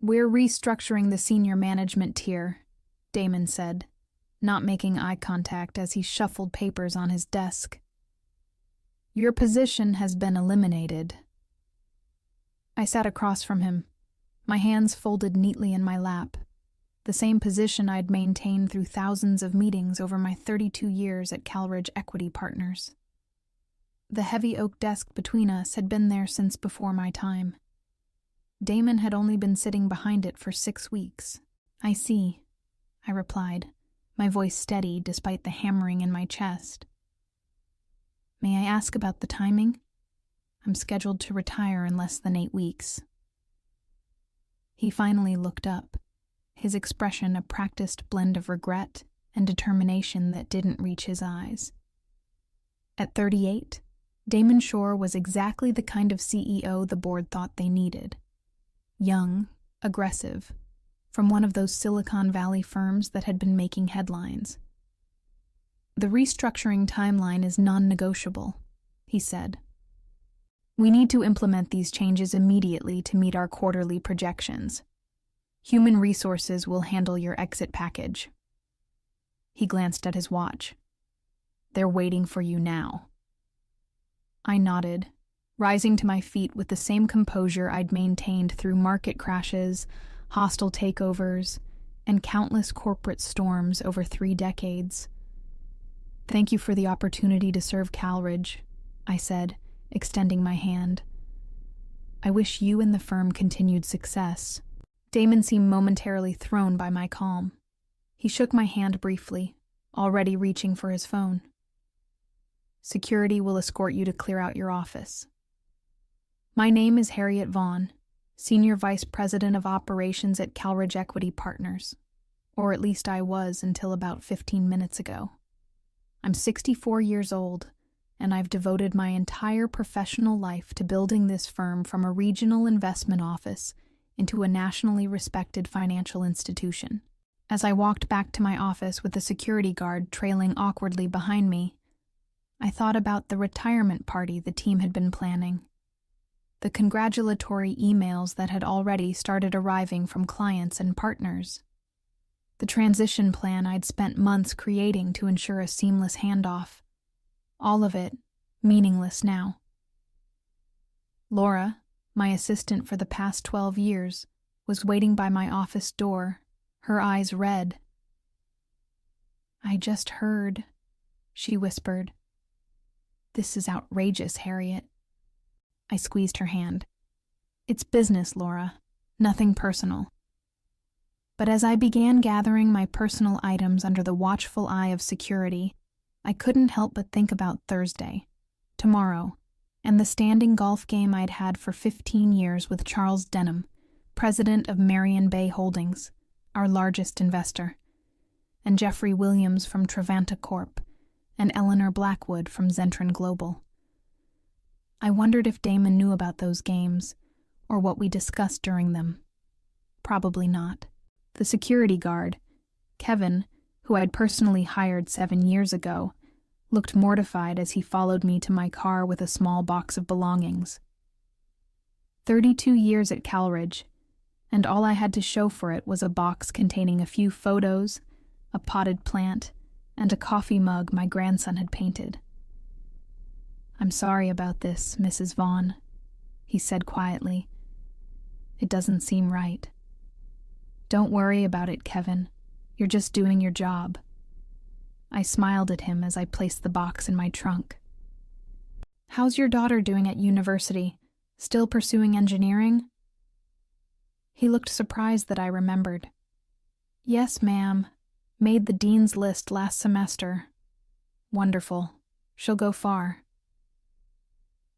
"We're restructuring the senior management tier," Damon said, not making eye contact as he shuffled papers on his desk. "Your position has been eliminated." I sat across from him, my hands folded neatly in my lap, the same position I'd maintained through thousands of meetings over my 32 years at Calridge Equity Partners. The heavy oak desk between us had been there since before my time. Damon had only been sitting behind it for 6 weeks. "I see," I replied, my voice steady despite the hammering in my chest. "May I ask about the timing? I'm scheduled to retire in less than 8 weeks. He finally looked up, his expression a practiced blend of regret and determination that didn't reach his eyes. At 38, Damon Shore was exactly the kind of CEO the board thought they needed. Young, aggressive, from one of those Silicon Valley firms that had been making headlines. "The restructuring timeline is non-negotiable," he said. "We need to implement these changes immediately to meet our quarterly projections. Human Resources will handle your exit package." He glanced at his watch. "They're waiting for you now." I nodded, rising to my feet with the same composure I'd maintained through market crashes, hostile takeovers, and countless corporate storms over 3 decades. "Thank you for the opportunity to serve Calridge," I said, extending my hand. "I wish you and the firm continued success." Damon seemed momentarily thrown by my calm. He shook my hand briefly, already reaching for his phone. "Security will escort you to clear out your office." "My name is Harriet Vaughn, Senior Vice President of Operations at Calridge Equity Partners, or at least I was until about 15 minutes ago. I'm 64 years old, and I've devoted my entire professional life to building this firm from a regional investment office into a nationally respected financial institution." As I walked back to my office with the security guard trailing awkwardly behind me, I thought about the retirement party the team had been planning, the congratulatory emails that had already started arriving from clients and partners, the transition plan I'd spent months creating to ensure a seamless handoff, all of it meaningless now. Laura, my assistant for the past 12 years, was waiting by my office door, her eyes red. "I just heard," she whispered. "This is outrageous, Harriet." I squeezed her hand. "It's business, Laura, nothing personal." But as I began gathering my personal items under the watchful eye of security, I couldn't help but think about Thursday, tomorrow, and the standing golf game I'd had for 15 years with Charles Denham, president of Marion Bay Holdings, our largest investor, and Jeffrey Williams from Trevanta Corp., and Eleanor Blackwood from Zentron Global. I wondered if Damon knew about those games, or what we discussed during them. Probably not. The security guard, Kevin, who I'd personally hired 7 years ago, looked mortified as he followed me to my car with a small box of belongings. 32 years at Calridge, and all I had to show for it was a box containing a few photos, a potted plant, and a coffee mug my grandson had painted. "I'm sorry about this, Mrs. Vaughn," he said quietly. "It doesn't seem right." "Don't worry about it, Kevin. You're just doing your job." I smiled at him as I placed the box in my trunk. "How's your daughter doing at university? Still pursuing engineering?" He looked surprised that I remembered. "Yes, ma'am. Made the dean's list last semester." "Wonderful. She'll go far."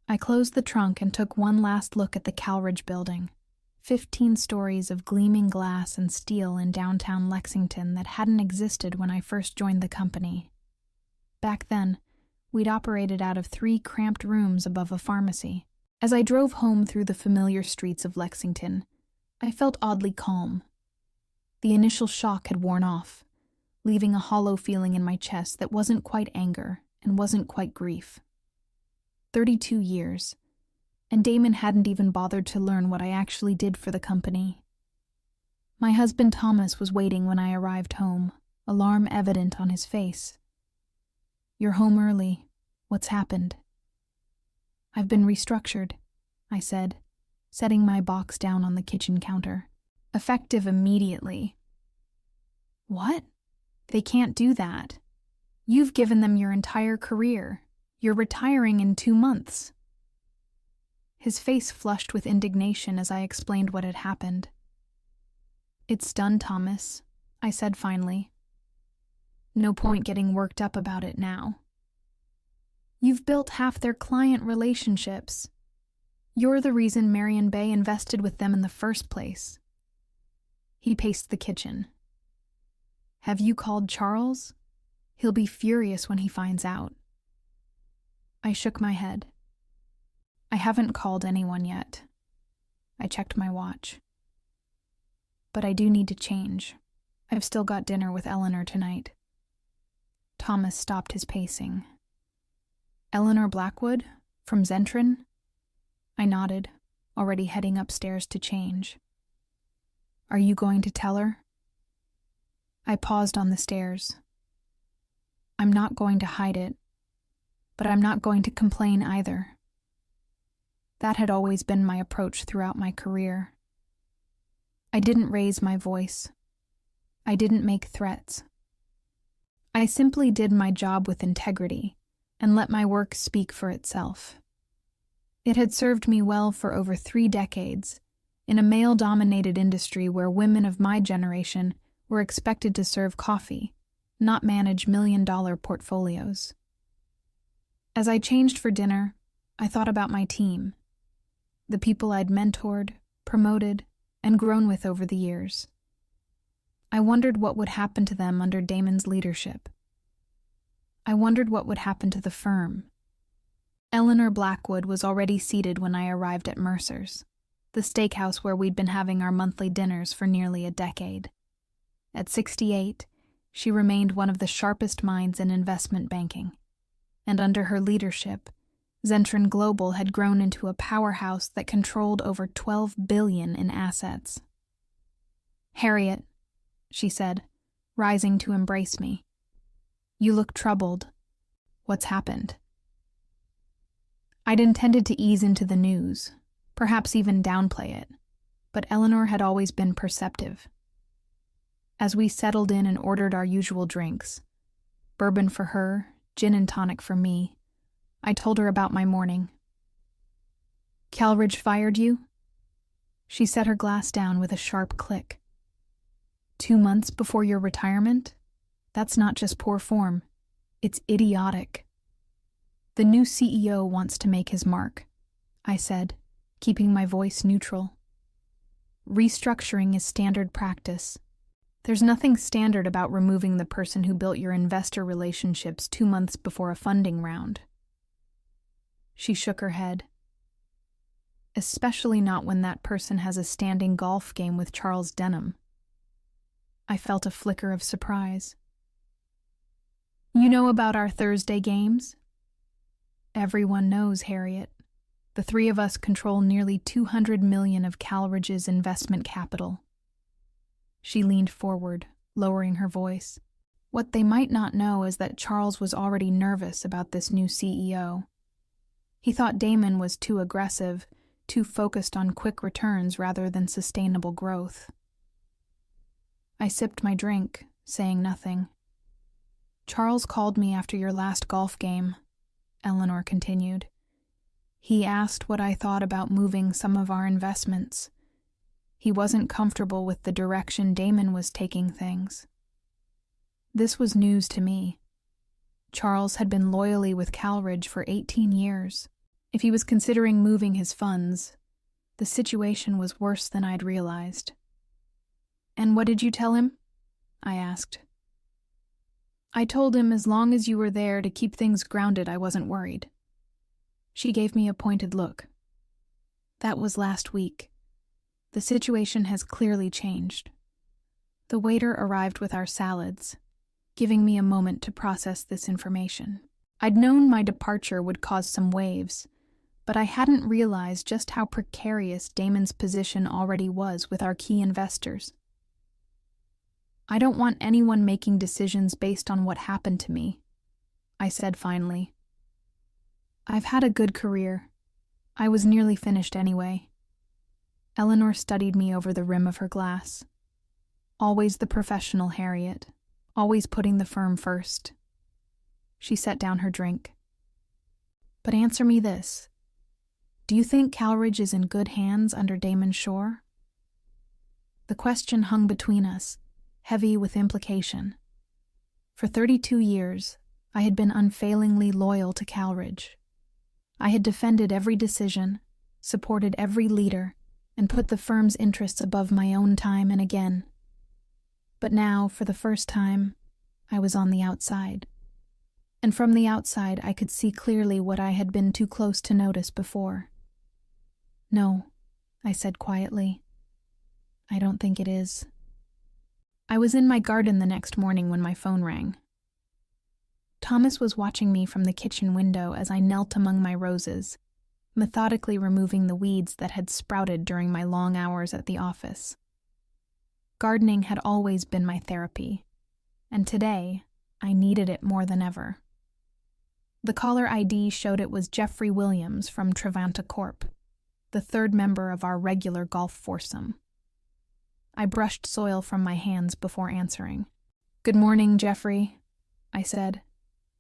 I closed the trunk and took one last look at the Calridge building, 15 stories of gleaming glass and steel in downtown Lexington that hadn't existed when I first joined the company. Back then, we'd operated out of 3 cramped rooms above a pharmacy. As I drove home through the familiar streets of Lexington, I felt oddly calm. The initial shock had worn off, leaving a hollow feeling in my chest that wasn't quite anger and wasn't quite grief. 32 years, and Damon hadn't even bothered to learn what I actually did for the company. My husband Thomas was waiting when I arrived home, alarm evident on his face. "You're home early. What's happened?" "I've been restructured," I said, setting my box down on the kitchen counter. "Effective immediately." "What? They can't do that. You've given them your entire career. You're retiring in 2 months." His face flushed with indignation as I explained what had happened. "It's done, Thomas," I said finally. "No point getting worked up about it now. You've built half their client relationships. You're the reason Marion Bay invested with them in the first place." He paced the kitchen. "Have you called Charles? He'll be furious when he finds out." I shook my head. "I haven't called anyone yet." I checked my watch. "But I do need to change. I've still got dinner with Eleanor tonight." Thomas stopped his pacing. "Eleanor Blackwood? From Zentren?" I nodded, already heading upstairs to change. "Are you going to tell her?" I paused on the stairs. "I'm not going to hide it, but I'm not going to complain either." That had always been my approach throughout my career. I didn't raise my voice. I didn't make threats. I simply did my job with integrity and let my work speak for itself. It had served me well for over 3 decades in a male-dominated industry where women of my generation were expected to serve coffee, not manage million-dollar portfolios. As I changed for dinner, I thought about my team, the people I'd mentored, promoted, and grown with over the years. I wondered what would happen to them under Damon's leadership. I wondered what would happen to the firm. Eleanor Blackwood was already seated when I arrived at Mercer's, the steakhouse where we'd been having our monthly dinners for nearly a decade. At 68, she remained one of the sharpest minds in investment banking, and under her leadership, Zentren Global had grown into a powerhouse that controlled over $12 billion in assets. "Harriet," she said, rising to embrace me. "You look troubled. What's happened?" I'd intended to ease into the news, perhaps even downplay it, but Eleanor had always been perceptive. As we settled in and ordered our usual drinks, bourbon for her, gin and tonic for me, I told her about my morning. "Calridge fired you?" She set her glass down with a sharp click. 2 months before your retirement? That's not just poor form. It's idiotic. "The new CEO wants to make his mark," I said, keeping my voice neutral. "Restructuring is standard practice. There's nothing standard about removing the person who built your investor relationships 2 months before a funding round." She shook her head. "Especially not when that person has a standing golf game with Charles Denham." I felt a flicker of surprise. "You know about our Thursday games?" "Everyone knows, Harriet. The 3 of us control nearly $200 million of Calridge's investment capital." She leaned forward, lowering her voice. What they might not know is that Charles was already nervous about this new CEO. He thought Damon was too aggressive, too focused on quick returns rather than sustainable growth. I sipped my drink, saying nothing. "Charles called me after your last golf game," Eleanor continued. "He asked what I thought about moving some of our investments. He wasn't comfortable with the direction Damon was taking things." This was news to me. Charles had been loyally with Calridge for 18 years. If he was considering moving his funds, the situation was worse than I'd realized. "And what did you tell him?" I asked. "I told him as long as you were there to keep things grounded, I wasn't worried." She gave me a pointed look. "That was last week. The situation has clearly changed." The waiter arrived with our salads, giving me a moment to process this information. I'd known my departure would cause some waves, but I hadn't realized just how precarious Damon's position already was with our key investors. I don't want anyone making decisions based on what happened to me, I said finally. I've had a good career. I was nearly finished anyway. Eleanor studied me over the rim of her glass. Always the professional Harriet, always putting the firm first. She set down her drink. But answer me this. Do you think Calridge is in good hands under Damon Shore? The question hung between us, heavy with implication. For 32 years, I had been unfailingly loyal to Calridge. I had defended every decision, supported every leader, and put the firm's interests above my own time and again. But now, for the first time, I was on the outside. And from the outside I could see clearly what I had been too close to notice before. No, I said quietly. I don't think it is. I was in my garden the next morning when my phone rang. Thomas was watching me from the kitchen window as I knelt among my roses, methodically removing the weeds that had sprouted during my long hours at the office. Gardening had always been my therapy, and today I needed it more than ever. The caller ID showed it was Jeffrey Williams from Trevanta Corp., the third member of our regular golf foursome. I brushed soil from my hands before answering. "Good morning, Jeffrey," I said,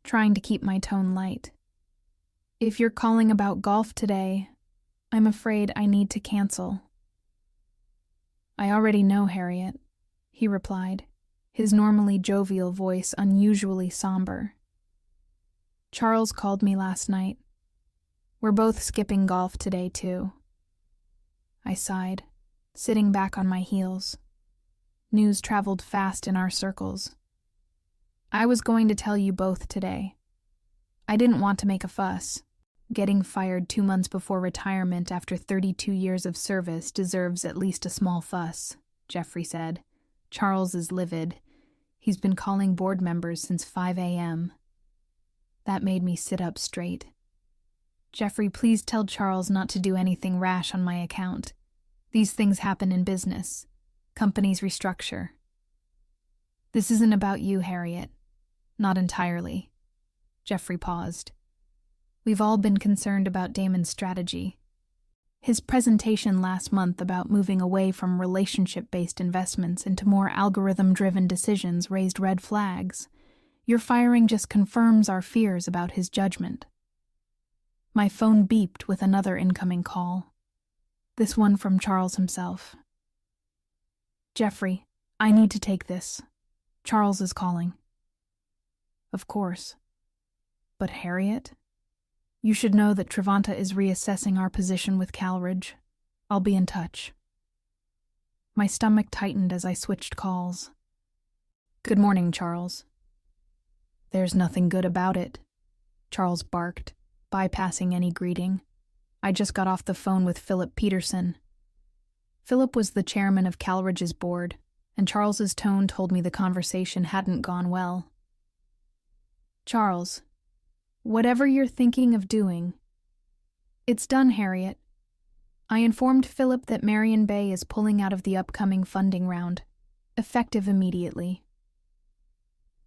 trying to keep my tone light. "If you're calling about golf today, I'm afraid I need to cancel." "I already know, Harriet," he replied, his normally jovial voice unusually somber. "Charles called me last night. We're both skipping golf today, too." I sighed, sitting back on my heels. News traveled fast in our circles. "I was going to tell you both today. I didn't want to make a fuss. Getting fired 2 months before retirement after 32 years of service deserves at least a small fuss," Jeffrey said. "Charles is livid. He's been calling board members since 5 a.m. That made me sit up straight. "Jeffrey, please tell Charles not to do anything rash on my account. These things happen in business. Companies restructure." "This isn't about you, Harriet. Not entirely." Jeffrey paused. "We've all been concerned about Damon's strategy. His presentation last month about moving away from relationship-based investments into more algorithm-driven decisions raised red flags. Your firing just confirms our fears about his judgment." My phone beeped with another incoming call. This one from Charles himself. "Jeffrey, I need to take this. Charles is calling." "Of course. But Harriet? You should know that Trevanta is reassessing our position with Calridge. I'll be in touch." My stomach tightened as I switched calls. "Good morning, Charles." "There's nothing good about it," Charles barked, bypassing any greeting. "I just got off the phone with Philip Peterson." Philip was the chairman of Calridge's board, and Charles's tone told me the conversation hadn't gone well. "Charles, whatever you're thinking of doing..." "It's done, Harriet. I informed Philip that Marion Bay is pulling out of the upcoming funding round, effective immediately."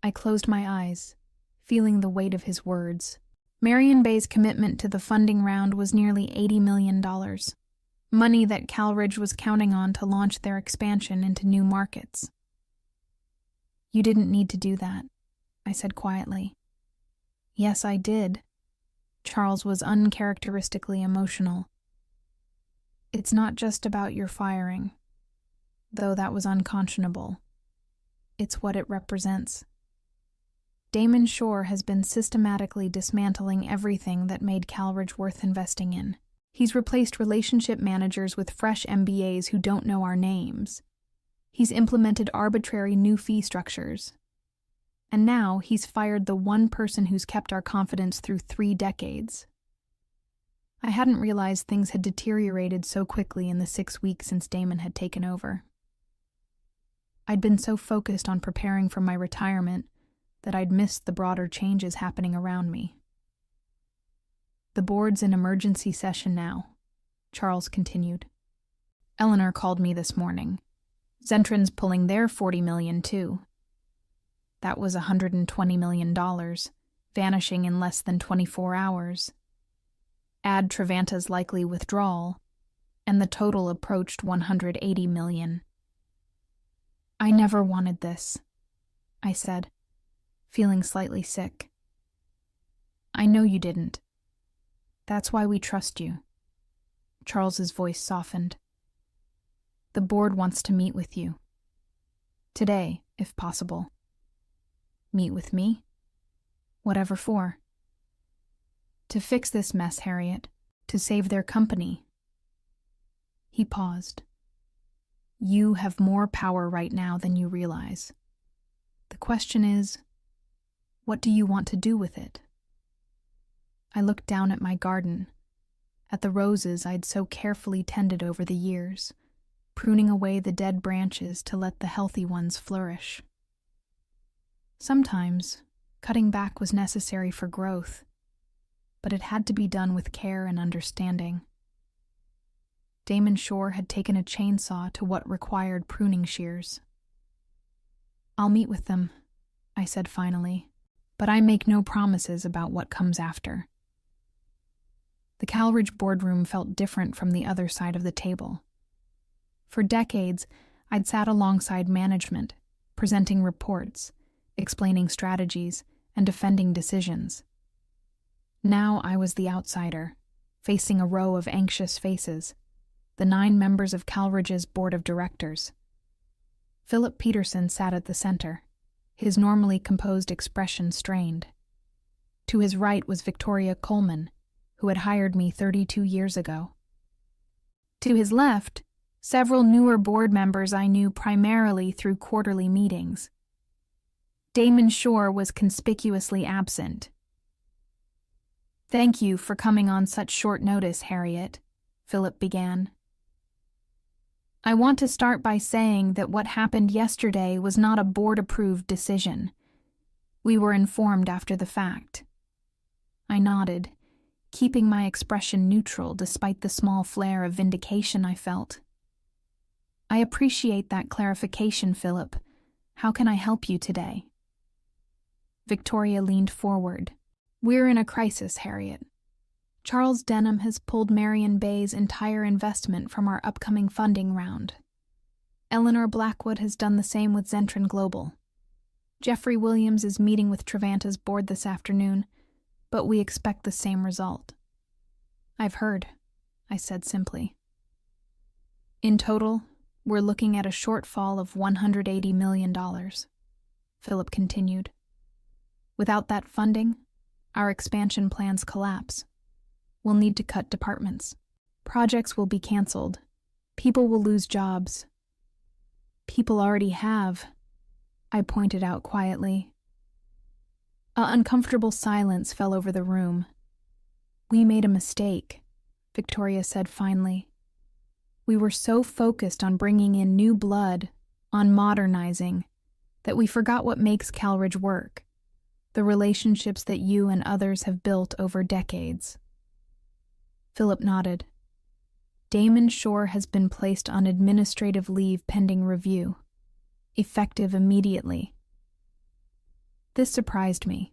I closed my eyes, feeling the weight of his words. Marion Bay's commitment to the funding round was nearly $80 million, money that Calridge was counting on to launch their expansion into new markets. "You didn't need to do that," I said quietly. "Yes, I did." Charles was uncharacteristically emotional. "It's not just about your firing, though that was unconscionable. It's what it represents. Damon Shore has been systematically dismantling everything that made Calridge worth investing in. He's replaced relationship managers with fresh MBAs who don't know our names. He's implemented arbitrary new fee structures. And now he's fired the one person who's kept our confidence through 3 decades. I hadn't realized things had deteriorated so quickly in the 6 weeks since Damon had taken over. I'd been so focused on preparing for my retirement that I'd missed the broader changes happening around me. "The board's in emergency session now," Charles continued. "Eleanor called me this morning. Zentrin's pulling their $40 million too. That was $120 million, vanishing in less than 24 hours. Add Trevanta's likely withdrawal, and the total approached $180 million. I never wanted this, I said, feeling slightly sick. I know you didn't. That's why we trust you. Charles's voice softened. The board wants to meet with you. Today, if possible. Meet with me? Whatever for. To fix this mess, Harriet. To save their company. He paused. You have more power right now than you realize. The question is, what do you want to do with it? I looked down at my garden, at the roses I'd so carefully tended over the years, pruning away the dead branches to let the healthy ones flourish. Sometimes, cutting back was necessary for growth, but it had to be done with care and understanding. Damon Shore had taken a chainsaw to what required pruning shears. I'll meet with them, I said finally, but I make no promises about what comes after. The Calridge boardroom felt different from the other side of the table. For decades, I'd sat alongside management, presenting reports, explaining strategies, and defending decisions. Now I was the outsider, facing a row of anxious faces, the 9 members of Calridge's board of directors. Philip Peterson sat at the center, his normally composed expression strained. To his right was Victoria Coleman, who had hired me 32 years ago. To his left, several newer board members I knew primarily through quarterly meetings. Damon Shore was conspicuously absent. Thank you for coming on such short notice, Harriet, Philip began. I want to start by saying that what happened yesterday was not a board-approved decision. We were informed after the fact. I nodded, keeping my expression neutral despite the small flare of vindication I felt. I appreciate that clarification, Philip. How can I help you today? Victoria leaned forward. We're in a crisis, Harriet. Charles Denham has pulled Marion Bay's entire investment from our upcoming funding round. Eleanor Blackwood has done the same with Zentrin Global. Jeffrey Williams is meeting with Trevanta's board this afternoon, but we expect the same result. I've heard, I said simply. In total, we're looking at a shortfall of $180 million, Philip continued. Without that funding, our expansion plans collapse. We'll need to cut departments. Projects will be canceled. People will lose jobs. People already have, I pointed out quietly. An uncomfortable silence fell over the room. We made a mistake, Victoria said finally. We were so focused on bringing in new blood, on modernizing, that we forgot what makes Calridge work, the relationships that you and others have built over decades. Philip nodded. Damon Shore has been placed on administrative leave pending review, effective immediately. This surprised me.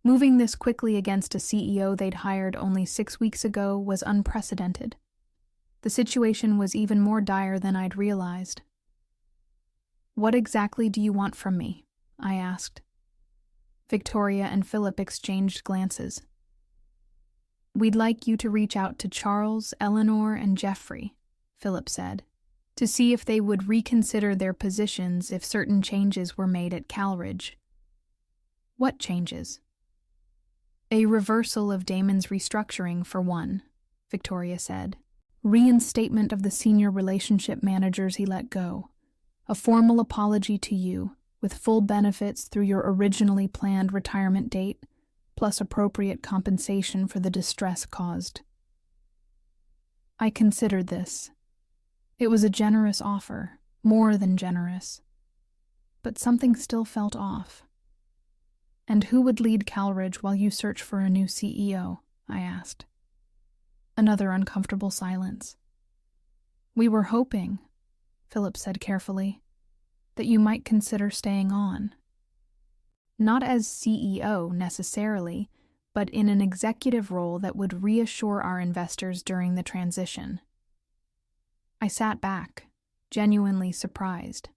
Moving this quickly against a CEO they'd hired only 6 weeks ago was unprecedented. The situation was even more dire than I'd realized. What exactly do you want from me? I asked. Victoria and Philip exchanged glances. We'd like you to reach out to Charles, Eleanor, and Jeffrey, Philip said, to see if they would reconsider their positions if certain changes were made at Calridge. What changes? A reversal of Damon's restructuring, for one, Victoria said. Reinstatement of the senior relationship managers he let go. A formal apology to you, with full benefits through your originally planned retirement date, plus appropriate compensation for the distress caused. I considered this. It was a generous offer, more than generous. But something still felt off. And who would lead Calridge while you search for a new CEO? I asked. Another uncomfortable silence. We were hoping, Philip said carefully, "that you might consider staying on. Not as CEO necessarily, but in an executive role that would reassure our investors during the transition." I sat back, genuinely surprised.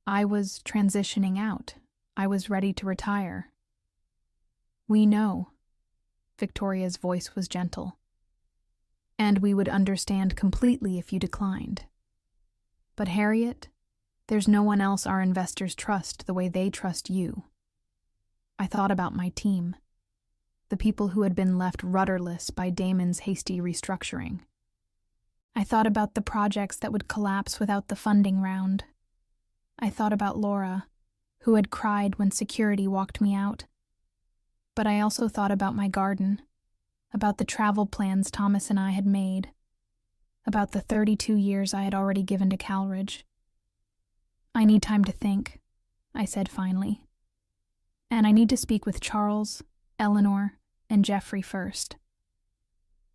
I was transitioning out. I was ready to retire. "We know." Victoria's voice was gentle. "And we would understand completely if you declined. But Harriet, there's no one else our investors trust the way they trust you." I thought about my team, the people who had been left rudderless by Damon's hasty restructuring. I thought about the projects that would collapse without the funding round. I thought about Laura, who had cried when security walked me out. But I also thought about my garden, about the travel plans Thomas and I had made, about the 32 years I had already given to Calridge. "I need time to think," I said finally. "And I need to speak with Charles, Eleanor, and Jeffrey first.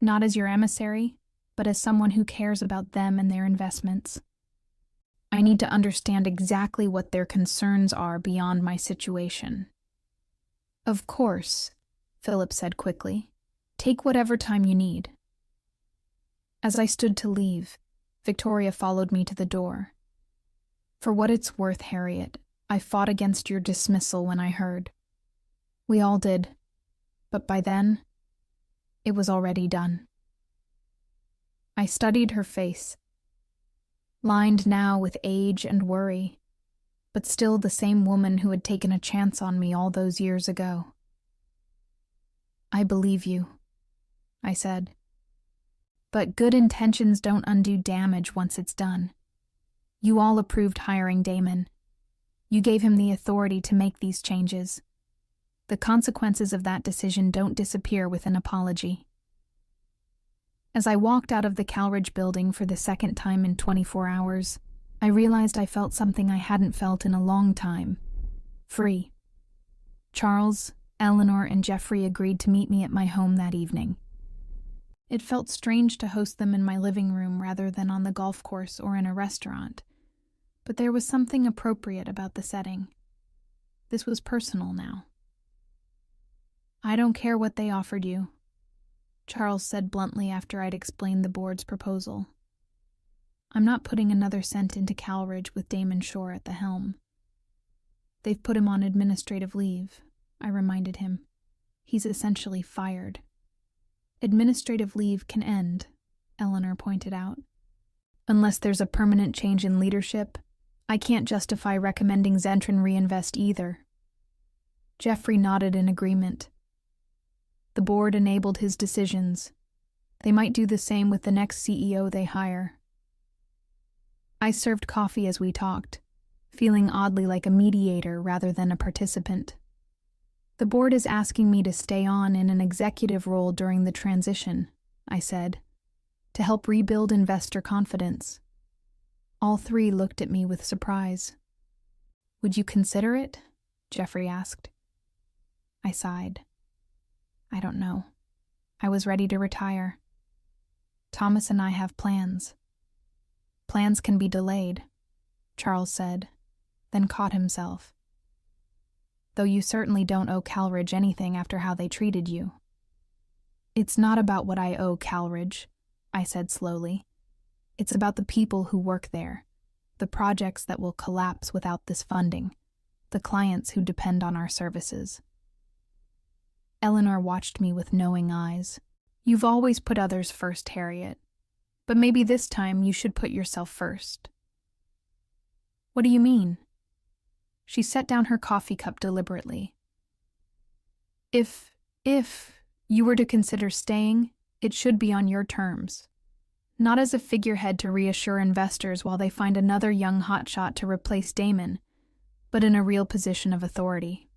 Not as your emissary, but as someone who cares about them and their investments. I need to understand exactly what their concerns are beyond my situation." "Of course," Philip said quickly. "Take whatever time you need." As I stood to leave, Victoria followed me to the door. "For what it's worth, Harriet, I fought against your dismissal when I heard. We all did. But by then, it was already done." I studied her face, lined now with age and worry, but still the same woman who had taken a chance on me all those years ago. "I believe you," I said. "But good intentions don't undo damage once it's done. You all approved hiring Damon. You gave him the authority to make these changes. The consequences of that decision don't disappear with an apology." As I walked out of the Calridge building for the second time in 24 hours, I realized I felt something I hadn't felt in a long time. Free. Charles, Eleanor, and Jeffrey agreed to meet me at my home that evening. It felt strange to host them in my living room rather than on the golf course or in a restaurant, but there was something appropriate about the setting. This was personal now. "I don't care what they offered you," Charles said bluntly after I'd explained the board's proposal. "I'm not putting another cent into Calridge with Damon Shore at the helm." "They've put him on administrative leave," I reminded him. "He's essentially fired." "Administrative leave can end," Eleanor pointed out. "Unless there's a permanent change in leadership, I can't justify recommending Zentren reinvest either." Jeffrey nodded in agreement. The board enabled his decisions. They might do the same with the next CEO they hire. I served coffee as we talked, feeling oddly like a mediator rather than a participant. "The board is asking me to stay on in an executive role during the transition," I said, "to help rebuild investor confidence." All three looked at me with surprise. "Would you consider it?" Jeffrey asked. I sighed. "I don't know. I was ready to retire. Thomas and I have plans." "Plans can be delayed," Charles said, then caught himself. "Though you certainly don't owe Calridge anything after how they treated you." "It's not about what I owe Calridge," I said slowly. "It's about the people who work there, the projects that will collapse without this funding, the clients who depend on our services." Eleanor watched me with knowing eyes. "You've always put others first, Harriet. But maybe this time you should put yourself first." "What do you mean?" She set down her coffee cup deliberately. If you were to consider staying, it should be on your terms. Not as a figurehead to reassure investors while they find another young hotshot to replace Damon, but in a real position of authority."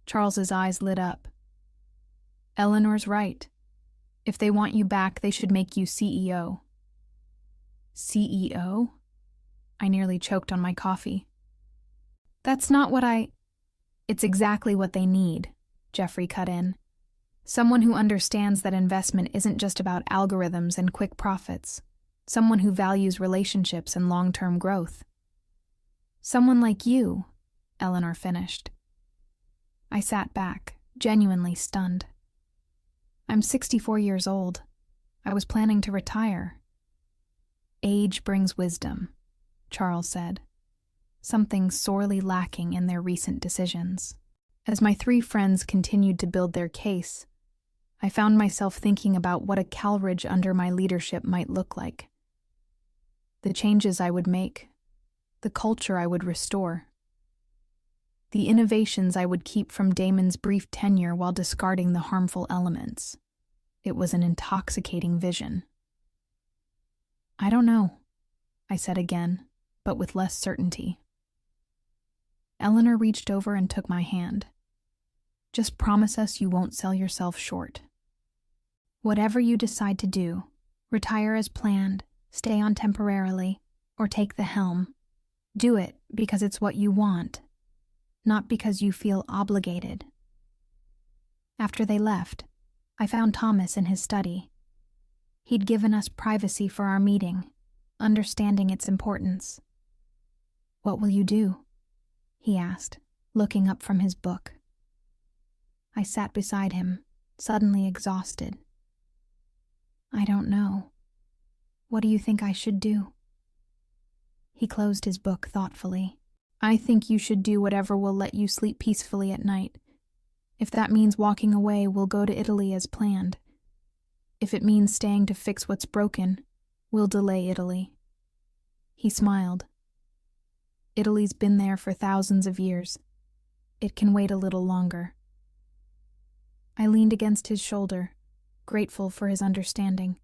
Charles's eyes lit up. "Eleanor's right. If they want you back, they should make you CEO." "CEO?" I nearly choked on my coffee. "That's not what I—" "It's exactly what they need," Jeffrey cut in. "Someone who understands that investment isn't just about algorithms and quick profits. Someone who values relationships and long-term growth. Someone like you, Eleanor finished. I sat back, genuinely stunned. I'm 64 years old. I was planning to retire. Age brings wisdom, Charles said, something sorely lacking in their recent decisions. As my three friends continued to build their case, I found myself thinking about what a Calridge under my leadership might look like. The changes I would make, the culture I would restore, the innovations I would keep from Damon's brief tenure while discarding the harmful elements. It was an intoxicating vision. I don't know, I said again, but with less certainty. Eleanor reached over and took my hand. Just promise us you won't sell yourself short. Whatever you decide to do, retire as planned, stay on temporarily, or take the helm, do it because it's what you want, not because you feel obligated. After they left, I found Thomas in his study. He'd given us privacy for our meeting, understanding its importance. What will you do? He asked, looking up from his book. I sat beside him, suddenly exhausted. I don't know. What do you think I should do? He closed his book thoughtfully. I think you should do whatever will let you sleep peacefully at night. If that means walking away, we'll go to Italy as planned. If it means staying to fix what's broken, we'll delay Italy. He smiled. Italy's been there for thousands of years. It can wait a little longer. I leaned against his shoulder, grateful for his understanding.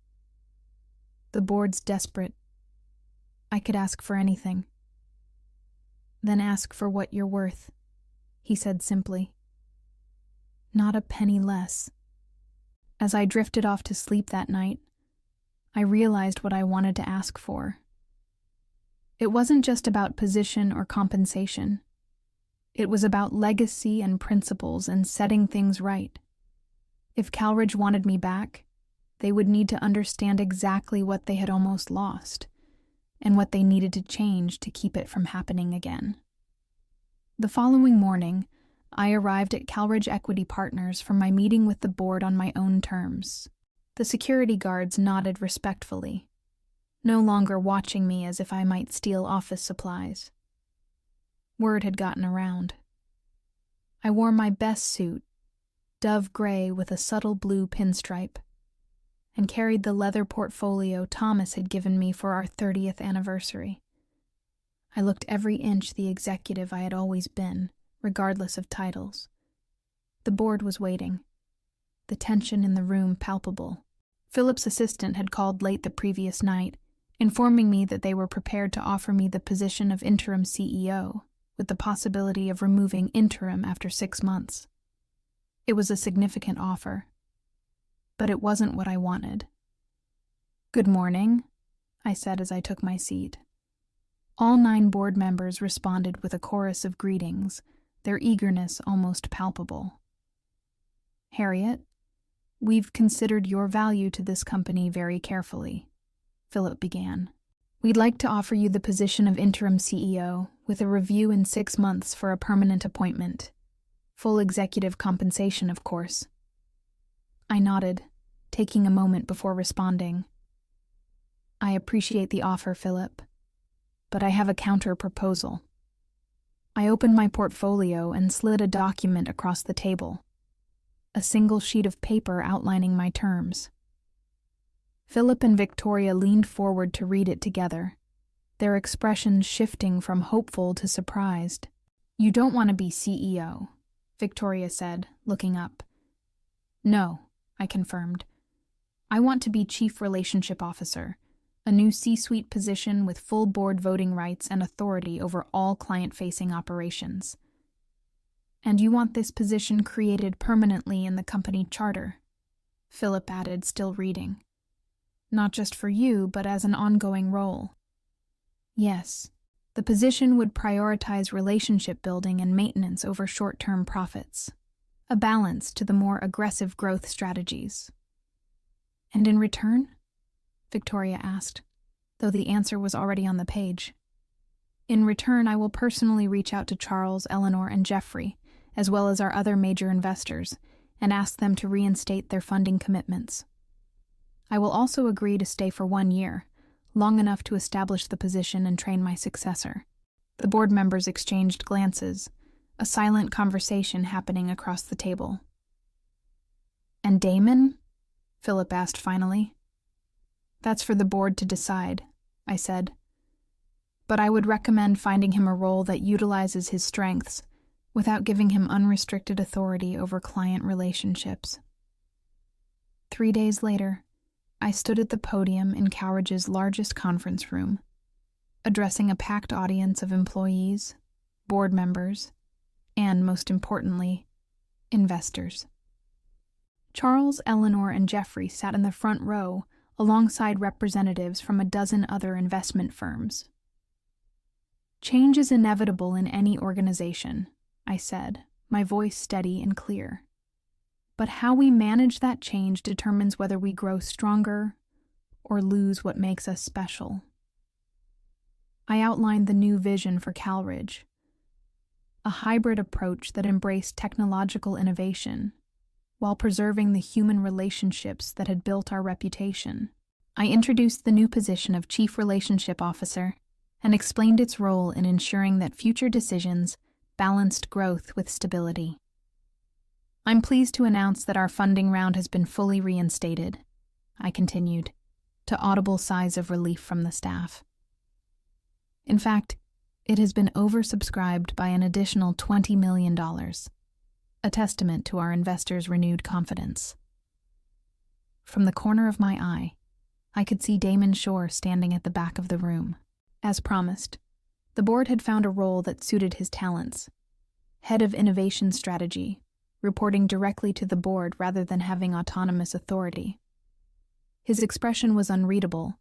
The board's desperate. I could ask for anything. Then ask for what you're worth, he said simply. Not a penny less. As I drifted off to sleep that night, I realized what I wanted to ask for. It wasn't just about position or compensation. It was about legacy and principles and setting things right. If Calridge wanted me back, they would need to understand exactly what they had almost lost, and what they needed to change to keep it from happening again. The following morning, I arrived at Calridge Equity Partners for my meeting with the board on my own terms. The security guards nodded respectfully, no longer watching me as if I might steal office supplies. Word had gotten around. I wore my best suit, dove gray with a subtle blue pinstripe, and carried the leather portfolio Thomas had given me for our 30th anniversary. I looked every inch the executive I had always been, regardless of titles. The board was waiting, the tension in the room palpable. Philip's assistant had called late the previous night, informing me that they were prepared to offer me the position of interim CEO, with the possibility of removing interim after 6 months. It was a significant offer, but it wasn't what I wanted. Good morning, I said as I took my seat. All 9 board members responded with a chorus of greetings, their eagerness almost palpable. Harriet, we've considered your value to this company very carefully, Philip began. We'd like to offer you the position of interim CEO, with a review in 6 months for a permanent appointment. Full executive compensation, of course. I nodded, taking a moment before responding. I appreciate the offer, Philip, but I have a counter-proposal. I opened my portfolio and slid a document across the table, a single sheet of paper outlining my terms. Philip and Victoria leaned forward to read it together, their expressions shifting from hopeful to surprised. You don't want to be CEO, Victoria said, looking up. No, I confirmed. I want to be Chief Relationship Officer, a new C-suite position with full board voting rights and authority over all client-facing operations. And you want this position created permanently in the company charter, Philip added, still reading. Not just for you, but as an ongoing role. Yes, the position would prioritize relationship building and maintenance over short-term profits, a balance to the more aggressive growth strategies. And in return? Victoria asked. though the answer was already on the page. In return, I will personally reach out to Charles, Eleanor, and Jeffrey, as well as our other major investors, and ask them to reinstate their funding commitments. I will also agree to stay for 1 year, long enough to establish the position and train my successor. The board members exchanged glances, a silent conversation happening across the table. "And Damon?" Philip asked finally. "That's for the board to decide," I said. "But I would recommend finding him a role that utilizes his strengths without giving him unrestricted authority over client relationships." 3 days later, I stood at the podium in Cowridge's largest conference room, addressing a packed audience of employees, board members, and, most importantly, investors. Charles, Eleanor, and Jeffrey sat in the front row alongside representatives from a dozen other investment firms. "Change is inevitable in any organization," I said, my voice steady and clear. "But how we manage that change determines whether we grow stronger or lose what makes us special." I outlined the new vision for Calridge, a hybrid approach that embraced technological innovation while preserving the human relationships that had built our reputation. I introduced the new position of Chief Relationship Officer and explained its role in ensuring that future decisions balanced growth with stability. "I'm pleased to announce that our funding round has been fully reinstated," I continued, to audible sighs of relief from the staff. "In fact, it has been oversubscribed by an additional $20 million, a testament to our investors' renewed confidence." From the corner of my eye, I could see Damon Shore standing at the back of the room. As promised, the board had found a role that suited his talents: head of innovation strategy, reporting directly to the board rather than having autonomous authority. His expression was unreadable,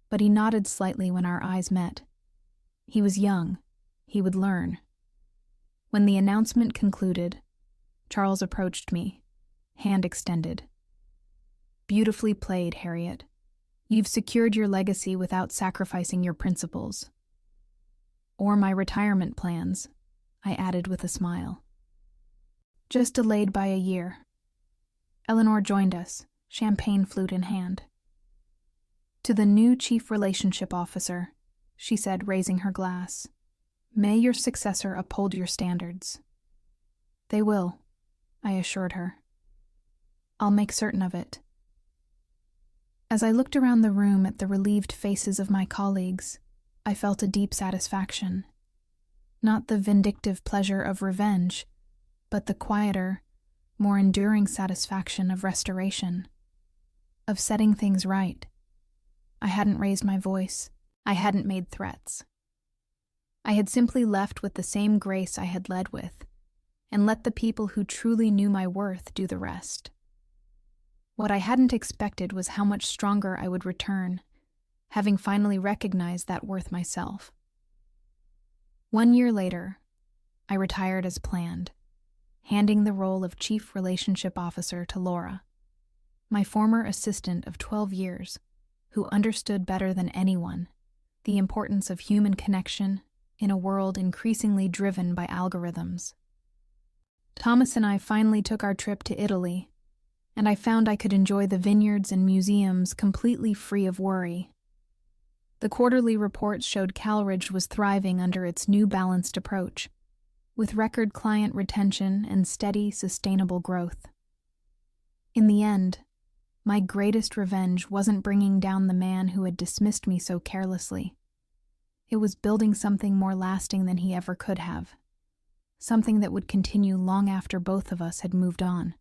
but he nodded slightly when our eyes met. He was young. He would learn. When the announcement concluded, Charles approached me, hand extended. "Beautifully played, Harriet. You've secured your legacy without sacrificing your principles." "Or my retirement plans," I added with a smile. "Just delayed by a year." Eleanor joined us, champagne flute in hand. "To the new Chief Relationship Officer," she said, raising her glass, "may your successor uphold your standards." "They will," I assured her. "I'll make certain of it." As I looked around the room at the relieved faces of my colleagues, I felt a deep satisfaction. Not the vindictive pleasure of revenge, but the quieter, more enduring satisfaction of restoration, of setting things right. I hadn't raised my voice. I hadn't made threats. I had simply left with the same grace I had led with, and let the people who truly knew my worth do the rest. What I hadn't expected was how much stronger I would return, having finally recognized that worth myself. 1 year later, I retired as planned, handing the role of Chief Relationship Officer to Laura, my former assistant of 12 years, who understood better than anyone the importance of human connection in a world increasingly driven by algorithms. Thomas and I finally took our trip to Italy, and I found I could enjoy the vineyards and museums completely free of worry. The quarterly reports showed Calridge was thriving under its new balanced approach, with record client retention and steady, sustainable growth. In the end, my greatest revenge wasn't bringing down the man who had dismissed me so carelessly. It was building something more lasting than he ever could have, something that would continue long after both of us had moved on.